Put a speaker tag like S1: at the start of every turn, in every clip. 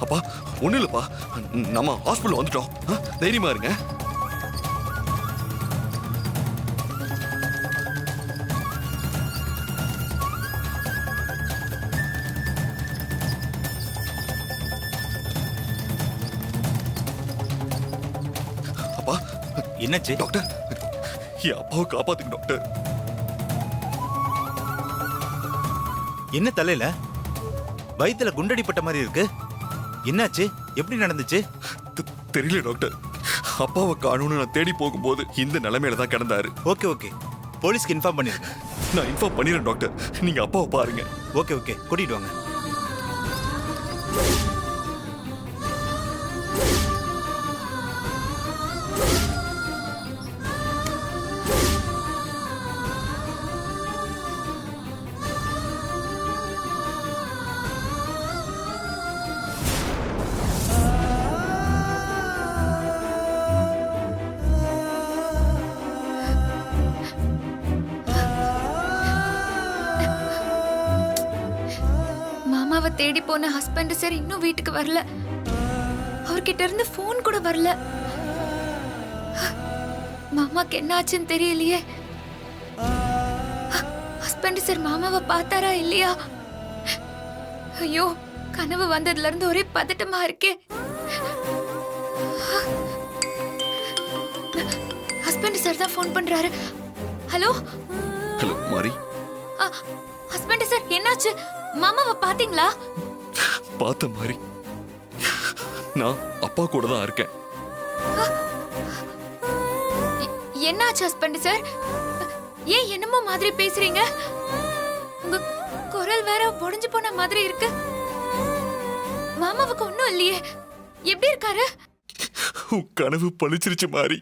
S1: அப்பா ஒண்ணு இல்லப்பா, நம்ம ஹாஸ்பிட்டல் வந்துட்டோம். தைரியமா இருங்க. அப்பா
S2: என்னாச்சு
S1: டாக்டர், என் அப்பாவை காப்பாத்துங்க டாக்டர்.
S2: என்ன தலையில வயித்துல குண்டடிப்பட்ட மாதிரி இருக்கு? என்னாச்சு? எப்படி நடந்துச்சு?
S1: தெரியல டாக்டர். அப்பாவை காணும்னு நான் தேடி போகும்போது இந்த நிலைமையில தான் கிடந்தாரு.
S2: ஓகே ஓகே, போலீஸ்க்கு இன்ஃபார்ம் பண்ணிருங்க.
S1: நான் இன்ஃபார்ம் பண்ணிடுறேன் டாக்டர். நீங்க அப்பாவை பாருங்க.
S2: ஓகே ஓகே, கூட்டிட்டு வாங்க.
S3: மாமாவை தேடி போன ஹஸ்பண்ட் சார் இன்னும் வீட்டுக்கு வரல. அவர்கிட்ட இருந்து போன் கூட வரல. மாமாக்கு என்ன ஆச்சுன்னு தெரியலையே. ஹஸ்பண்ட் சார் மாமாவை பார்த்தாரா இல்லையா? ஐயோ, கனவு வந்ததுல இருந்து ஒரே பதட்டமா இருக்கே. ஹஸ்பண்ட் சார் தான் போன் பண்றாரு. ஹலோ
S1: ஹலோ மாரி.
S3: ஹஸ்பண்ட் சார் என்னாச்சு? மாமாவை பாத்தீங்களா?
S1: பார்த்த மாதிரி. நான் அப்பா கூட தான் இருக்கேன்.
S3: என்னாச்சு ஹஸ்பண்ட் சார்? ஏன் என்னமோ மாதிரி பேசுறீங்க? உங்க குரல் வேற உடைஞ்சு போன மாதிரி இருக்கு. மாமாவுக்கு ஒண்ணும் இல்லையே. எப்படி இருக்காரு?
S1: உன் கனவு பழிச்சிருச்சு மாரி.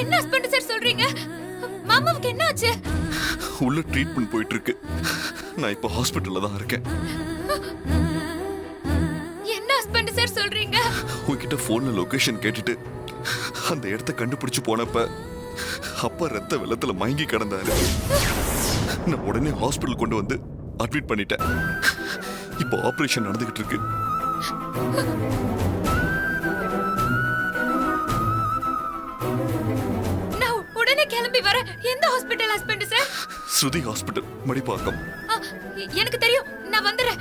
S3: என்ன ஹஸ்பண்ட் சார் சொல்றீங்க? மாமாவுக்கு என்ன ஆச்சு?
S1: உள்ள ட்ரீட்மெண்ட் போயிட்டு இருக்கு. நான் இப்ப ஹாஸ்பிட்டல்ல தான் இருக்கேன்.
S3: என்ன ஹஸ்பண்ட் சார் சொல்றீங்க?
S1: உன்கிட்ட போன்ல லொகேஷன் கேட்டுட்டு அந்த இடத்த கண்டுபிடிச்சு போனப்ப அப்பா ரத்த வெள்ளத்துல மயங்கி கிடந்தாரு. நான் உடனே ஹாஸ்பிட்டல் கொண்டு வந்து அட்மிட் பண்ணிட்டேன். இப்போ ஆபரேஷன் நடந்துகிட்டு இருக்கு.
S3: நான் உடனே கிளம்பி வரேன். எந்த ஹாஸ்பிடல் ஹஸ்பண்ட் சார்?
S1: ஸ்ருதி ஹாஸ்பிட்டல், மடிப்பாக்கம்.
S3: எனக்கு தெரியும். நான் வந்துறேன்.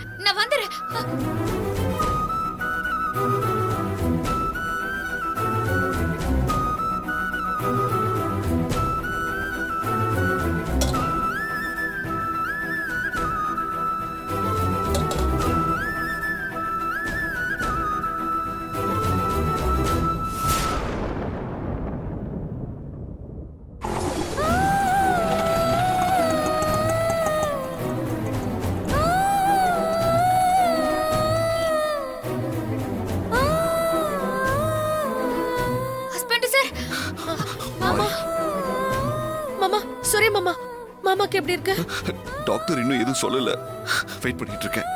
S4: சரி மாமா, மாமாக்கு எப்படி இருக்கு?
S1: டாக்டர் இன்னும் எதுவும் சொல்லல. வெயிட் பண்ணிட்டு இருக்கேன்.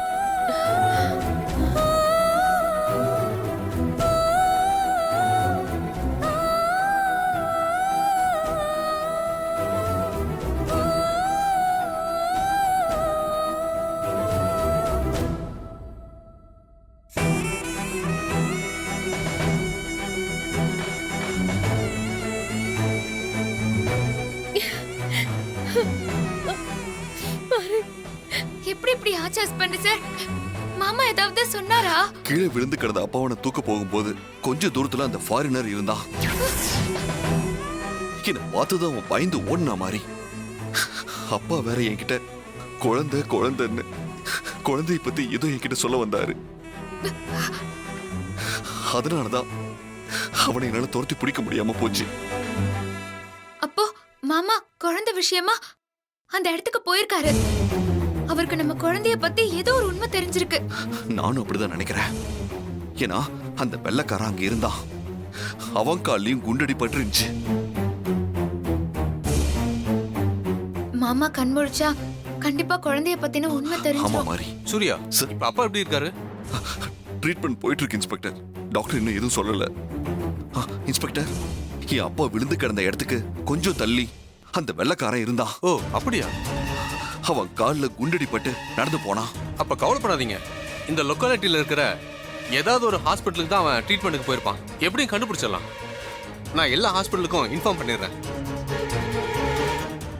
S3: எப்படி இப்படி ஆச்சு ஹஸ்பண்ட் சார்? மாமா ஏதாவது சொன்னாரா?
S1: கீழே விழுந்து கிடந்த அப்பாவனை தூக்க போகும்போது கொஞ்ச தூரத்துல அந்த ஃபாரினர் இருந்தான். இதை பார்த்துதான் அவன் பயந்து ஓடினா மாதிரி. அப்பா வேற என்கிட்ட குழந்தை குழந்தைன்னு குழந்தைய பத்தி ஏதோ என்கிட்ட சொல்ல வந்தாரு. அதனாலதான் அவனை என்னால துரத்தி பிடிக்க முடியாம போச்சு.
S3: அப்போ மாமா குழந்தை விஷயமா அந்த இடத்துக்கு போயிருக்காரு. அவருக்கு நம்ம குழந்தைய பத்தி ஏதோ ஒரு உண்மை தெரிஞ்சிருக்கு.
S1: நானும் அப்படிதான் நினைக்கிறேன். ஏன்னா அந்த வெள்ளக்காரன் அங்க இருந்தான். அவன் காலையும் குண்டடி பட்டுருந்துச்சு.
S3: மாமா கண்முழிச்சா கண்டிப்பா குழந்தைய பத்தின உண்மை
S1: ஆமா
S3: தெரிஞ்சிரும்.
S1: மாதிரி.
S5: சூர்யா,
S1: சார்.
S5: இப்ப அப்பா எப்படி இருக்காரு?
S1: ட்ரீட்மெண்ட் போயிட்டு இருக்கு இன்ஸ்பெக்டர். டாக்டர் இன்னும் எதுவும் சொல்லல. இன்ஸ்பெக்டர், என் அப்பா விழுந்து கிடந்த இடத்துக்கு கொஞ்சம் தள்ளி அந்த வெள்ளக்காரன் இருந்தான்.
S5: ஓ அப்படியா?
S1: அவன் கால்ல குண்டடிப்பட்டு நடந்து போனான்.
S5: அப்ப கவலைப்படாதீங்க. இந்த லொக்காலிட்டியில இருக்கிற ஏதாவது ஒரு ஹாஸ்பிட்டலுக்கு தான் அவன் ட்ரீட்மெண்ட்டுக்கு போயிருப்பான். எப்படியும் கண்டுபிடிச்சிடலாம். நான் எல்லா ஹாஸ்பிட்டலுக்கும் இன்ஃபார்ம் பண்ணிடுறேன்.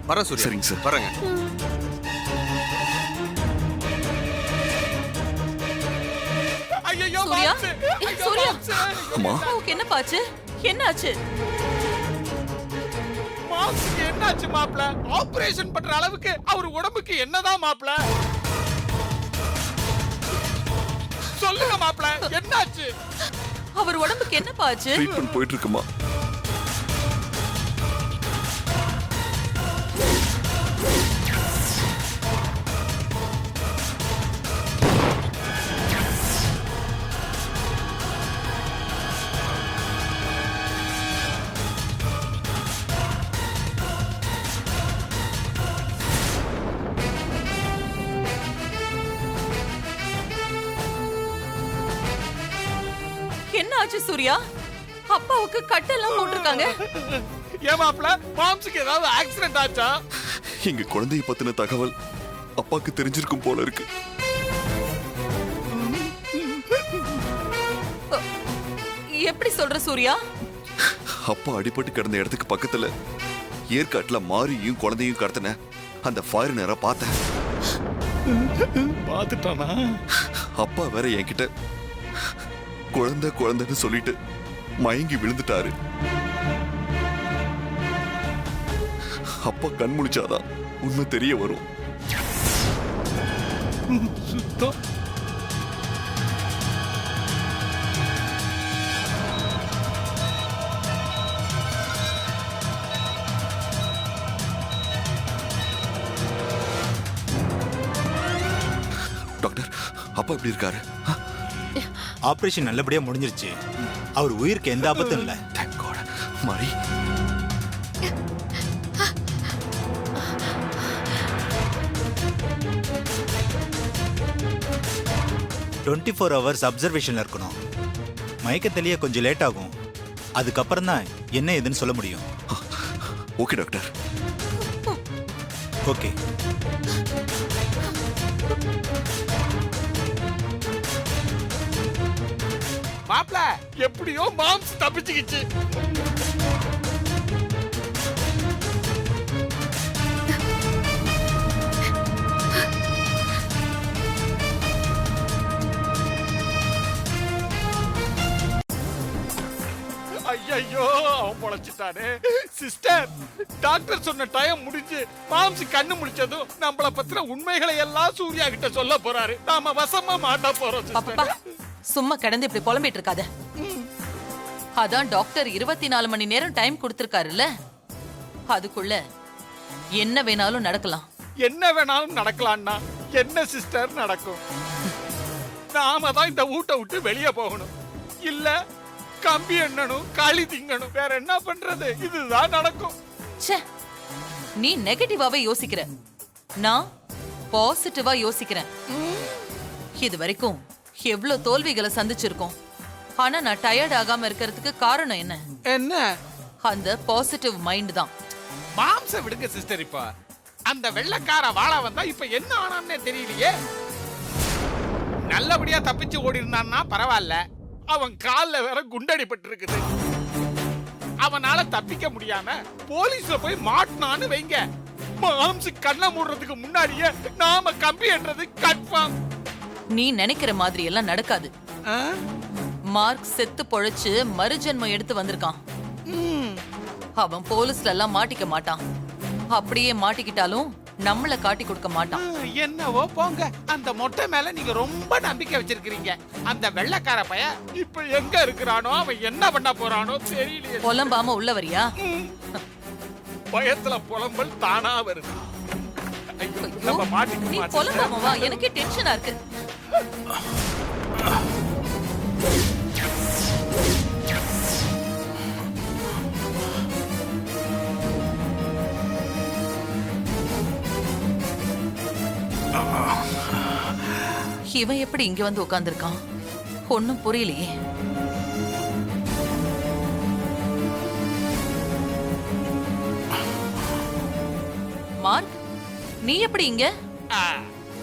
S5: வரேன் சூர்யா.
S1: சரிங்க சார்.
S5: வரேங்க.
S6: ஐயோ
S7: சூர்யா சூர்யா
S1: அம்மா
S7: அப்பாவுக்கு என்ன பாச்சு? என்ன ஆச்சு?
S6: மாம்சுக்கு என்னாச்சு மாப்ள? ஆபரேஷன் பண்ற அளவுக்கு அவர் உடம்புக்கு என்னதான் மாப்ள? சொல்லுங்க மாப்ள, என்னாச்சு?
S7: அவர் உடம்புக்கு என்ன பாச்சு?
S1: ட்ரீட்மெண்ட் போயிட்டு இருக்குமா?
S7: என்ன ஆச்சு சூர்யா? அப்பாவுக்கு கட்டெல்லாம் போட்டிருக்காங்க.
S6: ஏன் மாப்ள, மாம்சுக்கு ஏதாவது ஆக்சிடென்ட் ஆச்சா?
S1: எங்க குழந்தைய பத்தின தகவல் அப்பாக்கு தெரிஞ்சிருக்கும் போல இருக்கு.
S7: எப்படி சொல்ற சூர்யா?
S1: அப்பா அடிபட்டு கிடந்த இடத்துக்கு பக்கத்துல ஏற்காட்டுல மாரியும் குழந்தையும் கடத்தின அந்த ஃபாரினரை பார்த்தேன்.
S6: பாத்துட்டானா?
S1: அப்பா வேற என்கிட்ட குழந்தை குழந்தைன்னு சொல்லிட்டு மயங்கி விழுந்துட்டாரு. அப்பா கண் முழிச்சாதான் உண்மை தெரிய வரும்.
S6: சுத்தம்.
S1: டாக்டர், அப்பா எப்படி இருக்காரு?
S2: ஆபரேஷன் நல்லபடியா முடிஞ்சிருச்சு. அவர் உயிருக்கு எந்த ஆபத்தும் இல்ல.
S1: Thank God. மாரி,
S2: டுவெண்ட்டி 4 hours அப்சர்வேஷன்ல இருக்கணும். மயக்க தெளிய கொஞ்சம் லேட் ஆகும். அதுக்கப்புறம் தான் என்ன ஏதுன்னு சொல்ல முடியும்.
S1: Okay doctor.
S2: ஓகே.
S6: மாப்ள, எப்படியோ மாம்ஸ் தப்பிச்சுக்கிச்சு. ஐயோ, அவன் பொழைச்சிட்டானே. சிஸ்டர், டாக்டர் சொன்ன டைம் முடிஞ்சு மாம்ஸ் கண்ணு முடிச்சதும் நம்மள பத்தின உண்மைகளை எல்லாம் சூர்யா கிட்ட சொல்ல போறாரு. நாம வசமா மாட்ட போறோம்
S7: பாப்பா
S6: சிஸ்டர்.
S7: சும்மா கிடந்து இப்படி புலம்பிட்டு இருக்காத. அதான் டாக்டர் 24 மணி நேரம் டைம் கொடுத்திருக்காருல்ல. அதுக்குள்ள என்ன வேணாலும் நடக்கலாம்.
S6: என்ன வேணாலும் நடக்கலாம்னா என்ன சிஸ்டர் நடக்கும்? நாம தான் இந்த வீட்டை விட்டு வெளியே போகணும். இல்ல கம்பி எண்ணணும், களி திங்கணும். வேற என்ன பண்றது? இதுதான் நடக்கும்.
S7: ச்சே, நீ நெகட்டிவாவே யோசிக்கிற, நான் பாசிட்டிவா யோசிக்கிறேன். இது வரைக்கும் எவ்வளவு தோல்விகளை சந்திச்சிருக்கோம். ஆனா நான் டயர்ட் ஆகாம இருக்கிறதுக்கு காரணம் என்ன?
S6: என்ன?
S7: அந்த பாசிட்டிவ் மைண்ட் தான்.
S6: மாம்ச விடுங்க சிஸ்டர். இப்ப அந்த வெள்ளைக்கார வாழ வந்தா இப்ப என்ன ஆனான்னே தெரியலையே. நல்லபடியா தப்பிச்சு ஓடி இருந்தான்னா பரவாயில்ல. அவன் கால்ல வேற குண்டடிப்பட்டு இருக்குது. அவனால தப்பிக்க முடியாம போலீஸ்ல போய் மாட்டினான்னு வைங்க, மாம்சு கண்ணை மூடுறதுக்கு முன்னாடியே நாம கம்பி என்றது கன்ஃபார்ம்.
S7: நீ நினைக்கிற மாதிரி எல்லாம் நடக்காது. மார்க் செத்து பொழைச்சு மறுஜென்மம் எடுத்து வந்திருக்கான். அவன் போலீஸ்ல எல்லாம் மாட்டிக்க மாட்டான். அப்படியே மாட்டிக்கிட்டாலும் நம்மள காட்டி கொடுக்க மாட்டான்.
S6: என்னவோ போங்க. அந்த மொட்டை மேல நீங்க ரொம்ப நம்பிக்கை வச்சிருக்கீங்க. அந்த வெள்ளைக்கார பையன் இப்ப எங்க இருக்கிறானோ, அவன் என்ன பண்ண போறானோ தெரியலையே.
S7: புலம்பாம உள்ள வரியா?
S6: பயத்துல புலம்பல் தானா வருது. ஐயோ, நம்ம
S7: நீ
S6: மாட்டிக்க
S7: புலம்பாம வா, எனக்கே டென்ஷனா இருக்கு. இவன் எப்படி இங்க வந்து உட்கார்ந்திருக்கான்? ஒண்ணும் புரியலையே. மார்க், நீ எப்படி இங்க?
S6: ஆ,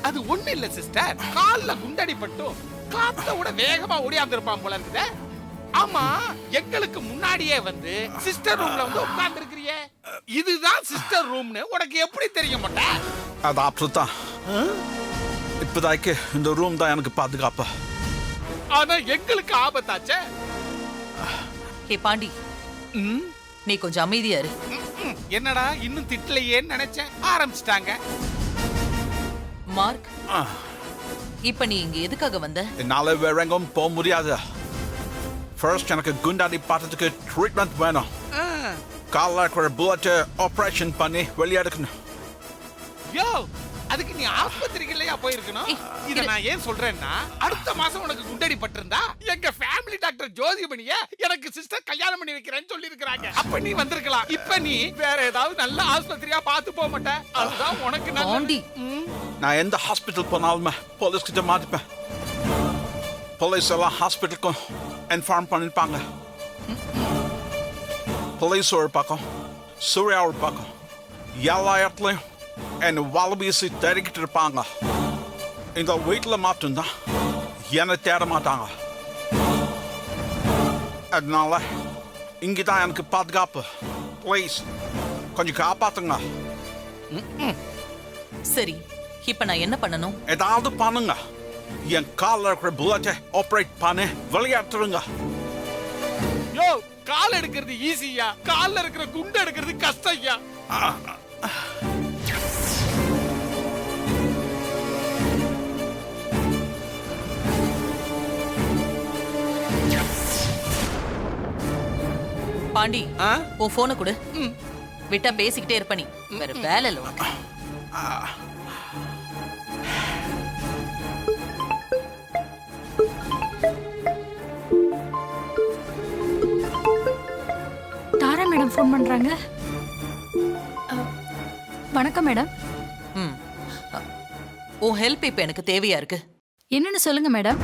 S6: அது ஒண்ணு இல்ல சிஸ்டர், கால்ல குண்டடிப்பட்டும் காத்த விட வேகமா ஓடியாந்துருப்பான் போல இருக்குதே. ஆமா, எங்களுக்கு முன்னாடியே வந்து சிஸ்டர் ரூம்ல வந்து உட்கார்ந்து இருக்கிறியே, இதுதான் சிஸ்டர் ரூம்னு உனக்கு எப்படி தெரிய மாட்டேன்?
S8: அது அப்படித்தான். இப்போதைக்கு இந்த ரூம் தான் எனக்கு பாதுகாப்பு.
S6: ஆனா எங்களுக்கு ஆபத்தாச்சே.
S7: ஹே பாண்டி, நீ கொஞ்சம் அமைதியா இரு.
S6: என்னடா இன்னும் திட்டலையேன்னு நினைச்சேன், ஆரம்பிச்சிட்டாங்க.
S7: மார்க், இப்ப நீ இங்க எதுக்காக வந்த?
S8: என்னால வேற எங்கும் போக முடியாது. ஃபர்ஸ்ட் எனக்கு குண்டாடி பார்த்ததுக்கு ட்ரீட்மெண்ட் வேணும். காலில் இருக்கிற புல்லட் ஆப்ரேஷன் பண்ணி வெளியெடுக்கணும்.
S6: யோ, அதுக்கு நீ ஆஸ்பத்திரிக்கு இல்லையா போயிருக்கணும்? இத நான் ஏன் சொல்றேன்னா, அடுத்த மாசம் உனக்கு குண்டடி பட்டிருந்தா எங்க ஃபேமிலி டாக்டர் ஜோதிமணிய எனக்கு சிஸ்டர் கல்யாணம் பண்ணி வைக்கிறேன்னு சொல்லி இருக்காங்க. அப்ப நீ வந்திருக்கலாம். இப்ப நீ வேற ஏதாவது நல்ல ஆஸ்பத்திரியா பார்த்து போக மாட்ட. அதுதான் உனக்கு
S7: பாண்டி,
S8: நான் எந்த ஹாஸ்பிட்டல் போனாலுமே போலீஸ் கிட்ட மாட்டிப்பேன். போலீஸ் எல்லாம் ஹாஸ்பிட்டலுக்கும் இன்ஃபார்ம் பண்ணிருப்பாங்க. போலீஸ் ஒரு பக்கம், சூர்யா ஒரு பக்கம், எல்லா இடத்துலையும் என்னை வலை வீசி தேடிக்கிட்டு இருப்பாங்க. இந்த வீட்டில் மட்டும்தான் என்னை தேட மாட்டாங்க. அதனால இங்கே தான் எனக்கு பாதுகாப்பு. ப்ளீஸ் கொஞ்சம் காப்பாத்துங்க.
S7: சரி, இப்ப நான் என்ன பண்ணணும்?
S8: ஏதாவது பண்ணுங்க. என் காலில் இருக்கிற புல்லட்டை ஆப்ரேட் பண்ணி விளையாட்டுருங்க.
S6: யோ, கால் எடுக்கிறது ஈஸியா, கால்ல இருக்கிற குண்டு எடுக்கிறது கஷ்டம்யா.
S7: பாண்டி, உன் போனை கொடு. விட்டா பேசிக்கிட்டே இருப்ப நீ. வேற வேலை இல்ல உனக்கு.
S4: தாரா மேடம் ஃபோன் பண்றாங்க. வணக்கம் மேடம்.
S7: ம். உன் ஹெல்ப் இப்ப எனக்கு தேவையா இருக்கு.
S4: என்னன்னு சொல்லுங்க மேடம்.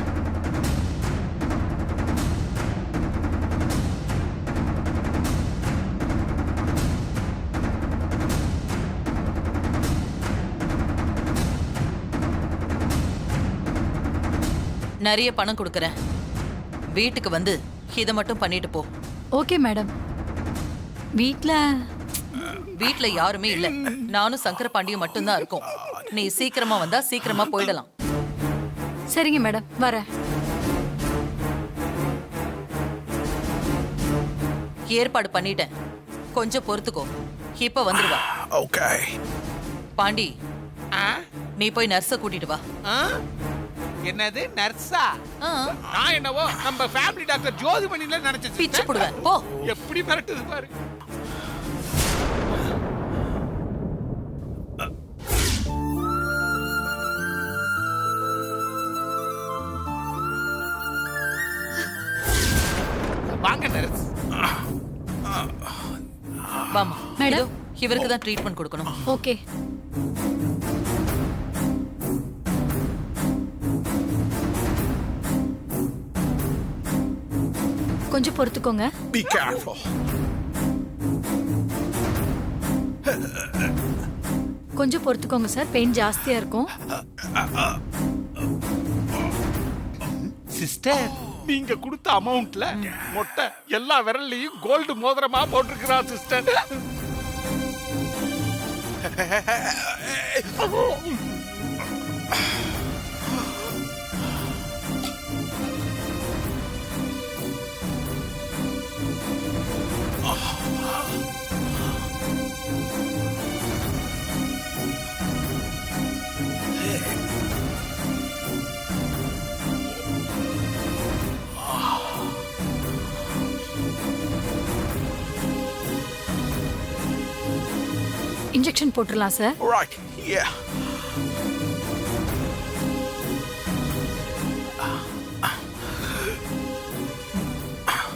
S7: நிறைய பணம் கொடுக்கறேன். வீட்டுக்கு வந்து இதை மட்டும் பண்ணிட்டு போ.
S4: Okay madam.
S7: வீட்ல யாருமே இல்ல, நானும் சங்கர பாண்டியும் மட்டும்தான் இருக்கோம். நீ சீக்கிரமா வந்தா சீக்கிரமா போயிடலாம்.
S4: சரிங்க மேடம், வரேன்.
S7: ஏற்பாடு பண்ணிட்டேன், கொஞ்சம் பொறுத்துக்கோ. இப்ப வந்துருவா.
S8: ஓகே
S7: பாண்டி, நீ போய் நர்ஸ கூட்டிட்டு வா.
S6: என்னது நர்ஸா?
S7: ஆ,
S6: நான் என்னவோ நம்ம ஃபேமிலி டாக்டர் ஜோதிமணில நினைச்சேன்.
S7: பிச்சு போடுவேன். போ.
S6: எப்படி மிரட்டுது பாரு. வாங்க நர்ஸ்.
S7: வாமா
S4: மேடம்.
S7: இதோ, இவருக்கு தான் ட்ரீட்மெண்ட் கொடுக்கணும்.
S4: ஓகே. கொஞ்சம் பொறுத்துக்கோங்க.
S8: Be careful.
S4: கொஞ்சம் பொறுத்துக்கோங்க சார், பெயின் ஜாஸ்தியா இருக்கும்.
S6: சிஸ்டர், நீங்க கொடுத்த அமௌண்ட்ல மொட்டை எல்லா விரல்லையும் கோல்டு மோதிரமா போட்டிருக்கிறா சிஸ்டர்.
S4: இன்ஜெக்ஷன் போட்டுடலாம் சார்.
S8: Right, yeah.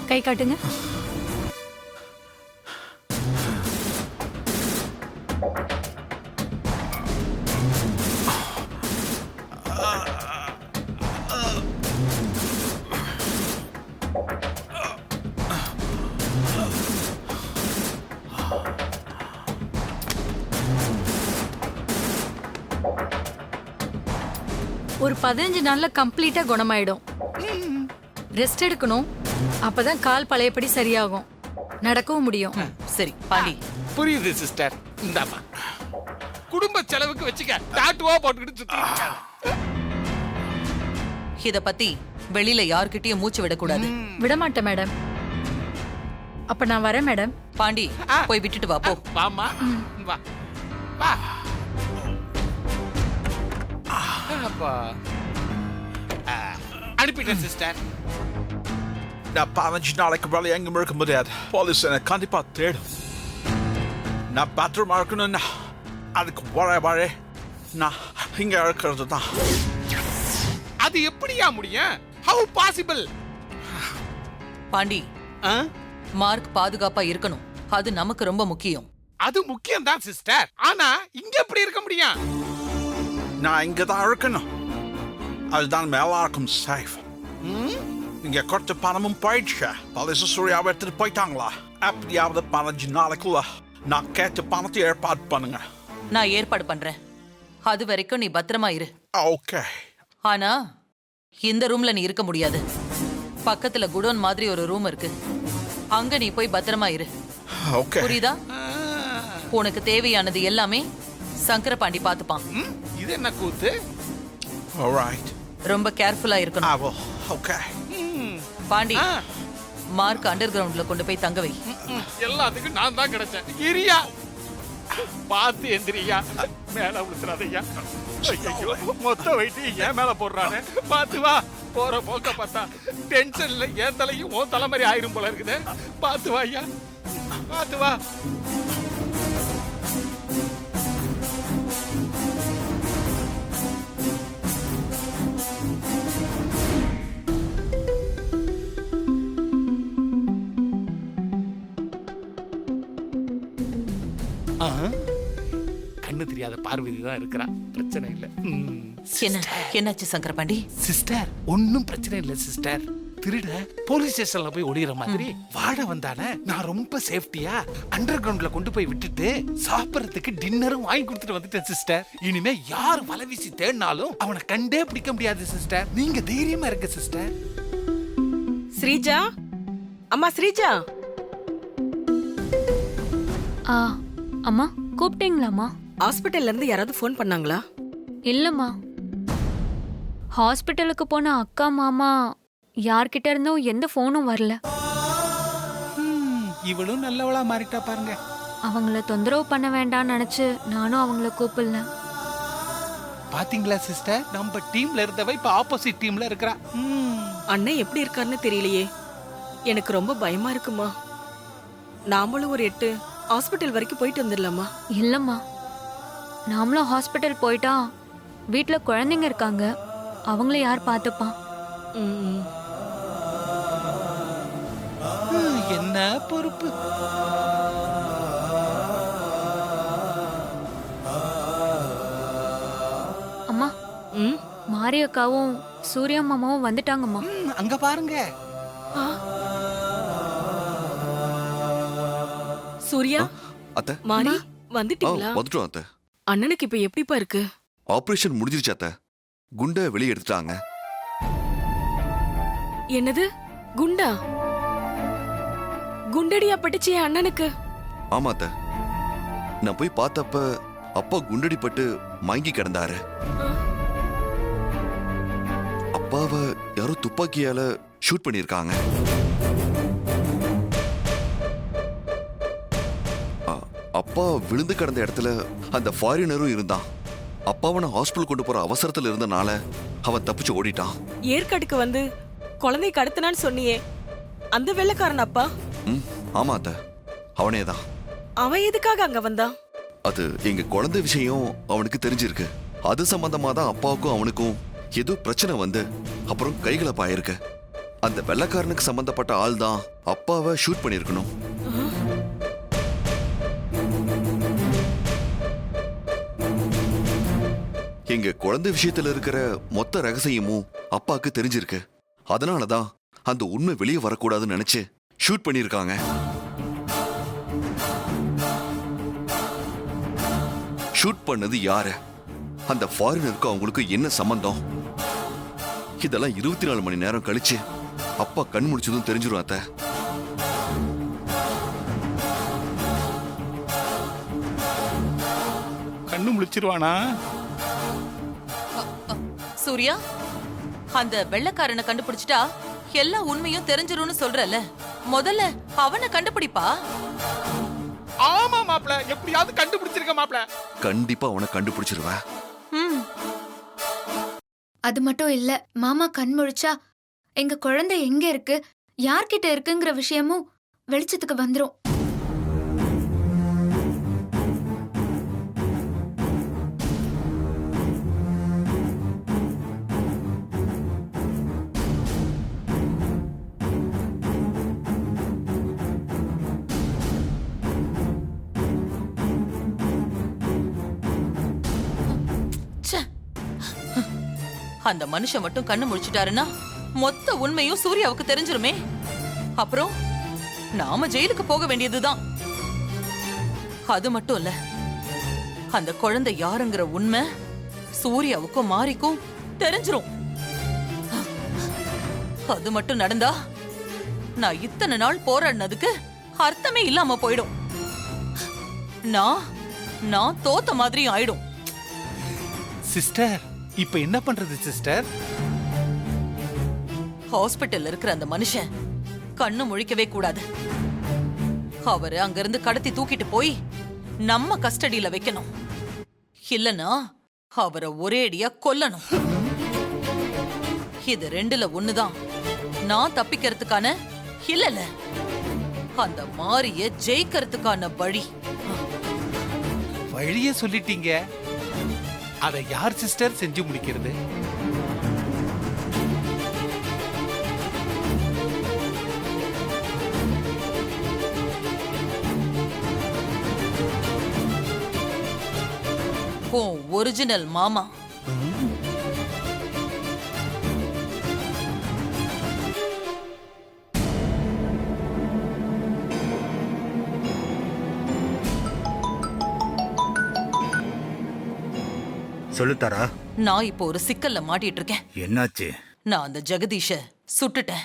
S4: கை காட்டுங்க. ஒரு 15 நாள்ல கம்ப்ளீட்டா குணமாயிடும். ரெஸ்ட் எடுக்கணும். அப்பதான் கால் பழையபடி சரியாகும். நடக்கவும் முடியும்.
S7: சரி பாண்டி,
S6: புரியுது சிஸ்டர். இந்தாமா குடும்ப செலவுக்கு வச்சுக்க. டாட்டுவா போட்டுக்கிட்டு சுத்தி.
S7: இத பத்தி வெளியில யார்கிட்டயும் மூச்சு விடக்கூடாது.
S4: விடமாட்டேன் மேடம். அப்ப நான் வரேன் மேடம்.
S7: பாண்டி, போய் விட்டுட்டு வா போ.
S6: வாமா, வா வா. அப்பா அனுப்பிட்டேன் சிஸ்டர்.
S8: நான் 15 நாளைக்கு வெளியே எங்கும் இருக்க முடியாது. போலீஸ் என்னை கண்டிப்பா தேடும். நான் பத்திரமா இருக்கணும்னா அதுக்கு வர நான் இங்க இருக்கிறது தான்.
S6: அது எப்படியா முடியும்? How possible?
S7: பாண்டி, மார்க் பாதுகாப்பா இருக்கணும். அது நமக்கு ரொம்ப முக்கியம்.
S6: அது முக்கியம் தான் சிஸ்டர். ஆனா இங்க எப்படி இருக்க முடியும்?
S8: நான் இங்க தான் இருக்கணும். அதுதான் எல்லாருக்கும் சேஃப். இங்க கொடுத்த பணமும் போயிடுச்சு. போலீஸ் சூர்யாவை எடுத்துட்டு போயிட்டாங்களா? அப்படியாவது 15 நாளைக்குள்ள நான் கேட்ட பணத்தை ஏற்பாடு பண்ணுங்க.
S7: நான் ஏற்பாடு பண்றேன். அது வரைக்கும் நீ பத்திரமா இரு.
S8: ஓகே.
S7: ஆனா இந்த ரூம்ல நீ இருக்க முடியாது. பக்கத்துல குடோன் மாதிரி ஒரு ரூம் இருக்கு. அங்க நீ போய் பத்திரமா இரு.
S8: ஓகே.
S7: புரியுதா? உனக்கு தேவையானது எல்லாமே சங்கரபாண்டி பாத்துப்பான்.
S6: இது என்ன கூத்து?
S8: ஆல்ரைட்.
S7: ரொம்ப கேர்ஃபுல்லா இருக்கணும்.
S8: ஓகே.
S7: பாண்டி, மார்க் அண்டர் கிரவுண்ட்ல கொண்டு போய் தங்க வை.
S6: எல்லாத்துக்கும் நான் தான் கிடைச்சேன். இரியா, பார்த்து எந்திரியா, மேல விழுத்துறாதையா. ஐயோ, மொத்த வைட்டி ஏன் மேல போடுறானே. பார்த்து வா. போற போக்க பார்த்தா டென்ஷன்ல என் தலையும் உன் தலை மாதிரி ஆயிரும் போல இருக்குது. பார்த்து வா ஐயா, பார்த்து வா. கண்ணு தெரியாத பார்வதி தான் இருக்கிறா. பிரச்சனை இல்ல.
S7: என்னாச்சு சங்கரபாண்டி?
S6: சிஸ்டர், ஒன்னும் பிரச்சனை இல்ல சிஸ்டர். திருட போலீஸ் ஸ்டேஷன்ல போய் ஒளியற மாதிரி வாட வந்தானே. நான் ரொம்ப சேஃப்டியா அண்டர் கிரவுண்ட்ல கொண்டு போய் விட்டுட்டு சாப்பிடறதுக்கு டின்னரும் வாங்கி கொடுத்துட்டு வந்துட்டேன் சிஸ்டர். இனிமே யார் வலை வீசி தேடினாலும் அவனை கண்டே பிடிக்க முடியாது சிஸ்டர். நீங்க தைரியமா இருங்க சிஸ்டர்.
S9: ஸ்ரீஜா, அம்மா ஸ்ரீஜா.
S4: அம்மா கூப்பிட்டீங்களாம்மா?
S9: ஹாஸ்பிட்டல்ல இருந்து யாராவது ஃபோன் பண்ணாங்களா?
S4: இல்லம்மா. ஹாஸ்பிட்டலுக்கு போன அக்கா மாமா யார்கிட்ட இருந்தும் எந்த ஃபோனும் வரல.
S6: இவளும் நல்லவளா மாறிட்டா பாருங்க.
S4: அவங்கள தொந்தரவு பண்ண வேண்டாம்னு நினைச்சு நானும் அவங்கள கூப்பிடல.
S6: பாத்தீங்களா சிஸ்டர், நம்ம டீம்ல இருந்தவ இப்ப ஆப்போசிட் டீம்ல இருக்கறா.
S9: அண்ணன் எப்படி இருக்காருன்னு தெரியலையே. எனக்கு ரொம்ப பயமா இருக்குமா. நாமளும் ஒரு 8 ஹாஸ்பிட்டல் வரைக்கும் போயிட்டு வந்துடலாமா?
S4: இல்லம்மா, நாமளும் ஹாஸ்பிட்டல் போயிட்டா வீட்ல குழந்தைங்க இருக்காங்க. அவங்கள யார் பார்த்துப்பான்?
S6: என்ன பொறுப்பு.
S4: அம்மா, மாரி அக்காவும் சூர்யா மாமாவும் வந்துட்டாங்கம்மா.
S6: அங்க பாருங்க.
S9: சூர்யா,
S1: அத்தை,
S9: மாரி வந்துட்டீங்களா?
S1: வந்துட்டோம் அத்தை.
S9: அண்ணனுக்கு இப்ப எப்படிப்பா இருக்கு?
S1: ஆபரேஷன் முடிஞ்சிருச்சு அத்தை. குண்டை வெளியே எடுத்துட்டாங்க.
S9: என்னது, குண்டா? குண்டடியா பட்டுச்சு என் அண்ணனுக்கு?
S1: ஆமா அத்தை. நான் போய் பார்த்தப்ப அப்பா குண்டடி பட்டு மயங்கி கிடந்தாரு. அப்பாவை யாரோ துப்பாக்கியால ஷூட் பண்ணிருக்காங்க. அப்பா விழுந்து கிடந்த இடத்துல அந்த ஃபாரினரும் இருந்தான். அப்பாவை நான் ஹாஸ்பிட்டல் கொண்டு போற அவசரத்துல இருந்தனால அவன் தப்பிச்சு ஓடிட்டான்.
S9: ஏற்காடுக்கு வந்து குழந்தை கடத்தினான்னு சொன்னியே, அந்த வெள்ளக்காரன் அப்பா?
S1: ஆமா அத்தை, அவனே தான்.
S9: அவன் எதுக்காக அங்க வந்தான்?
S1: அது எங்க குழந்தை விஷயம் அவனுக்கு தெரிஞ்சிருக்கு. அது சம்பந்தமா தான் அப்பாவுக்கும் அவனுக்கும் ஏதோ பிரச்சனை வந்து அப்புறம் கைகலப்பாயிருக்கு. அந்த வெள்ளக்காரனுக்கு சம்பந்தப்பட்ட ஆள் தான் அப்பாவை ஷூட் பண்ணிருக்கணும். எங்க குழந்தை விஷயத்துல இருக்கிற மொத்த ரகசியமும் அப்பாவுக்கு தெரிஞ்சிருக்கு. அதனாலதான் அந்த உண்மை வெளியே வரக்கூடாதுன்னு நினைச்சு ஷூட் பண்ணிருக்காங்க. ஷூட் பண்ணது யாரு? அந்த ஃபாரினருக்கு அவங்களுக்கு என்ன சம்பந்தம்? இதெல்லாம் 24 மணி நேரம் கழிச்சு அப்பா கண் முடிச்சதும் தெரிஞ்சிரும் அத்தை.
S6: கண்ணு முழிச்சிருவானா?
S7: சூர்யா, அந்த வெள்ளைக்காரனை கண்டுபிடிச்சிட்டா எல்லா உண்மையும் தெரிஞ்சிரும்னு சொல்றல, முதல்ல அவனை கண்டுபிடிப்பா.
S6: ஆமா மாப்ள, எப்படியாவது கண்டுபிடிச்சிருக்க மாப்ள.
S1: கண்டிப்பா அவனை கண்டுபிடிச்சிருவா.
S7: ம்,
S3: அது மட்டும் இல்ல, மாமா கண் முழிச்சா எங்க குழந்தை எங்க இருக்கு, யார்கிட்ட இருக்குங்கிற விஷயமும் வெளிச்சத்துக்கு வந்துரும்.
S7: ச்சே. அந்த மனுஷன் மட்டும் கண்ணு முழிச்சிட்டாருன்னா மொத்த உண்மையும் சூர்யாவுக்கு தெரிஞ்சிருமே. அப்புறம் நாம ஜெயிலுக்கு போக வேண்டியதுதான். அது மட்டும் இல்ல, அந்த குழந்தை யாருங்கிற உண்மை சூர்யாவுக்கும் மாரிக்கும் தெரிஞ்சிரும். அது மட்டும் நடந்தா நான் இத்தனை நாள் போராடினதுக்கு அர்த்தமே இல்லாம போயிடும். நான் தோத்த மாதிரியும் ஆயிடும்.
S6: சிஸ்டர், இப்ப என்ன பண்றது சிஸ்டர்?
S7: ஹாஸ்பிட்டல்ல இருக்கிற அந்த மனுஷன் கண்ணு முழிக்கவே கூடாது. அவரு அங்கிருந்து கடத்தி தூக்கிட்டு போய் நம்ம கஸ்டடியில வைக்கணும். இல்லனா அவரை ஒரேடியா கொல்லணும். இது ரெண்டுல ஒண்ணுதான் நான் தப்பிக்கிறதுக்கான, இல்ல அந்த மாரிய ஜெயிக்கிறதுக்கான வழி.
S6: வழிய சொல்லிட்டீங்க. அதை யார் சிஸ்டர் செஞ்சு முடிக்கிறது?
S7: ஒரிஜினல் மாமா.
S2: சொல்லுத்தாரா,
S7: நான் இப்போ ஒரு சிக்கல்ல மாட்டிட்டு இருக்கேன்.
S2: என்னாச்சு?
S7: நான் அந்த ஜெகதீஷ சுட்டுட்டேன்.